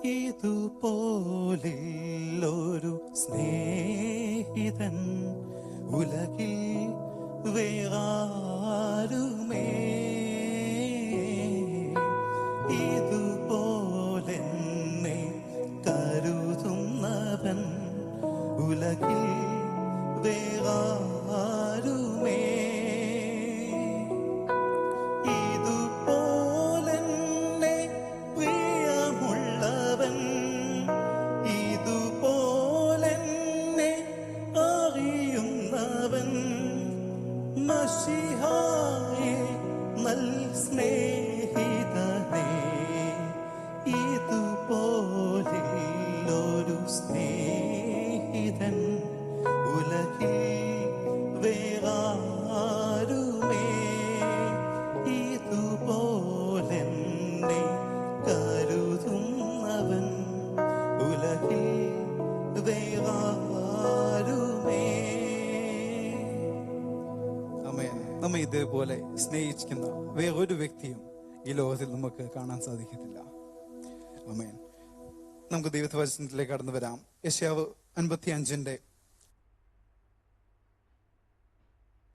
ഇതുപോലൊരു സ്നേഹിതൻ ഉലകിൽ വേറാരുമേ. ഇതുപോലെന്നെ കരുതുന്നവൻ ഉലകിൽ വേറാരുമേ. ഇതുപോലെന്നെ പ്രിയമുള്ളവൻ, ഇതുപോലെന്നെ അറിയുന്നവൻ, മശിഹായേ നൽ സ്നേഹിതനേ. ഇതുപോലൊരു സ്നേഹിതൻ ഉലകിൽ വേറാരുമേ. ഇതുപോലെന്നെ കരുതുന്നവൻ ഉലകിൽ വേറാരുമേ. ആമേൻ. നമ്മെ ഇതേപോലെ സ്നേഹിക്കുന്ന വേറൊരു വ്യക്തിയും ഈ ലോകത്തിൽ നമുക്ക് കാണാൻ സാധിക്കത്തില്ല. ആമേൻ. നമുക്ക് ദൈവവചനത്തിലേക്ക് കടന്നു വരാം. യെശയ്യാവ് 55